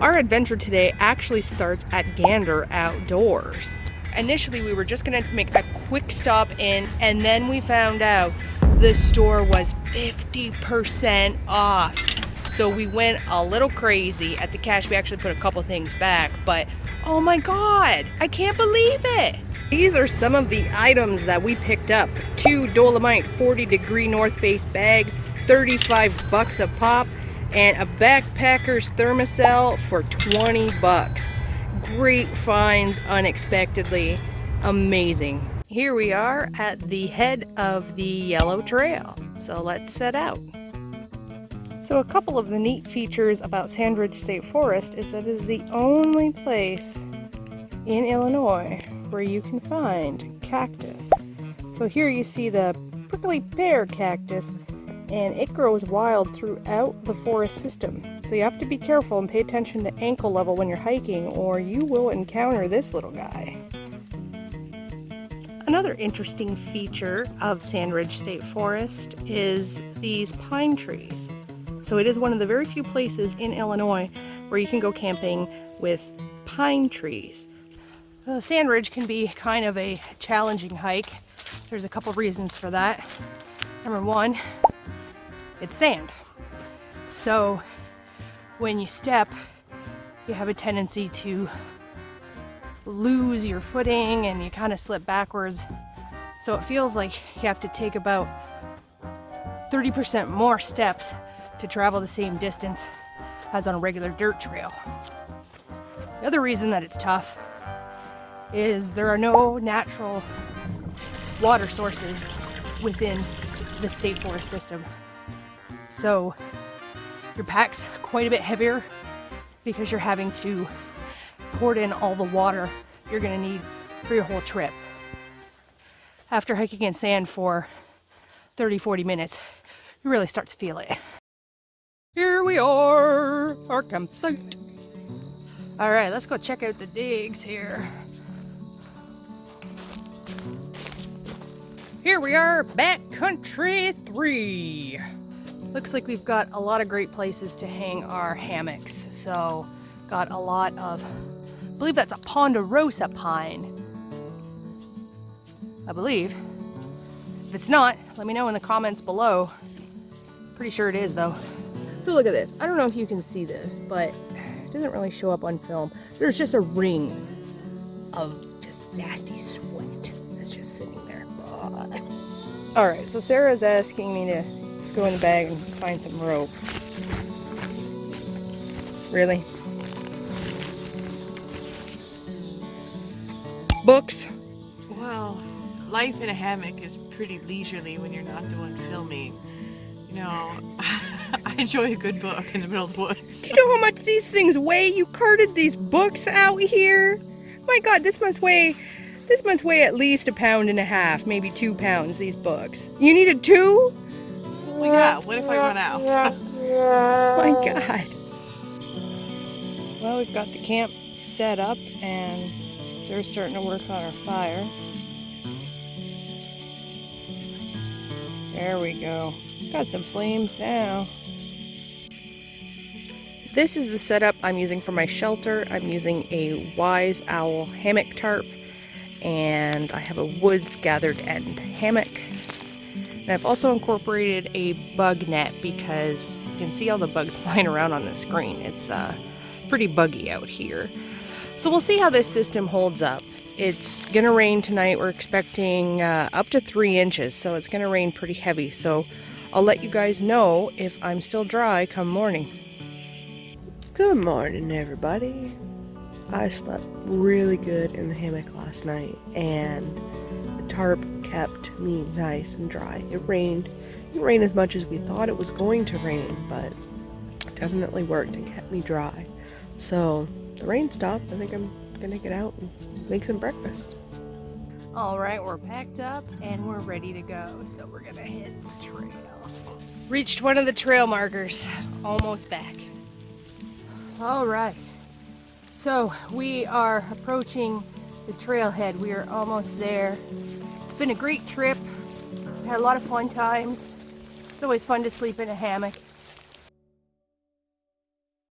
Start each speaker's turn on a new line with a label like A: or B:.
A: our adventure today actually starts at Gander Outdoors. Initially, we were just gonna make a quick stop in, and then we found out the store was 50% off. So we went a little crazy at the cash. We actually put a couple things back, but oh my God, I can't believe it. These are some of the items that we picked up. 2 Dolomite 40-degree North Face bags, 35 bucks a pop, and a backpacker's thermocell for 20 bucks. Great finds unexpectedly. Amazing. Here we are at the head of the Yellow Trail. So let's set out. So a couple of the neat features about Sandridge State Forest is that it is the only place in Illinois where you can find cactus. So here you see the prickly pear cactus, and it grows wild throughout the forest system. So you have to be careful and pay attention to ankle level when you're hiking, or you will encounter this little guy. Another interesting feature of Sandridge State Forest is these pine trees. So it is one of the very few places in Illinois where you can go camping with pine trees. Sandridge can be kind of a challenging hike. There's a couple reasons for that. Number one, it's sand. So when you step, you have a tendency to lose your footing and you kind of slip backwards. So it feels like you have to take about 30% more steps to travel the same distance as on a regular dirt trail. The other reason that it's tough is there are no natural water sources within the state forest system. So your pack's quite a bit heavier because you're having to pour in all the water you're gonna need for your whole trip. After hiking in sand for 30-40 minutes, you really start to feel it. Here we are, our campsite. All right, let's go check out the digs here. Here we are, Backcountry 3. Looks like we've got a lot of great places to hang our hammocks. So, got a lot of, I believe that's a ponderosa pine. I believe. If it's not, let me know in the comments below. Pretty sure it is though. So look at this. I don't know if you can see this, but it doesn't really show up on film. There's just a ring of just nasty sweat that's just sitting there. All right, so Sarah's asking me to go in the bag and find some rope. Really? Books?
B: Well, life in a hammock is pretty leisurely when you're not doing filming. You know, I enjoy a good book in the middle of the woods.
A: Do you know how much these things weigh? You carted these books out here? My God, this must weigh at least 1.5 pounds, maybe 2 pounds, these books. You needed 2?
B: Well, yeah, what if I run out?
A: My God. Well, we've got the camp set up and Sarah's starting to work on our fire. There we go. Got some flames now. This is the setup I'm using for my shelter. I'm using a Wise Owl hammock tarp, and I have a woods gathered end hammock. And I've also incorporated a bug net because you can see all the bugs flying around on the screen. It's pretty buggy out here. So we'll see how this system holds up. It's gonna rain tonight. We're expecting up to 3 inches, so it's gonna rain pretty heavy. So I'll let you guys know if I'm still dry come morning.
C: Good morning, everybody. I slept really good in the hammock last night, and the tarp kept me nice and dry. It rained. It didn't rain as much as we thought it was going to rain, but it definitely worked and kept me dry. So the rain stopped. I think I'm gonna get out and make some breakfast.
A: All right, we're packed up and we're ready to go. So we're gonna hit the trail. Reached one of the trail markers. Almost back. All right. So we are approaching the trailhead. We are almost there. It's been a great trip. We had a lot of fun times. It's always fun to sleep in a hammock.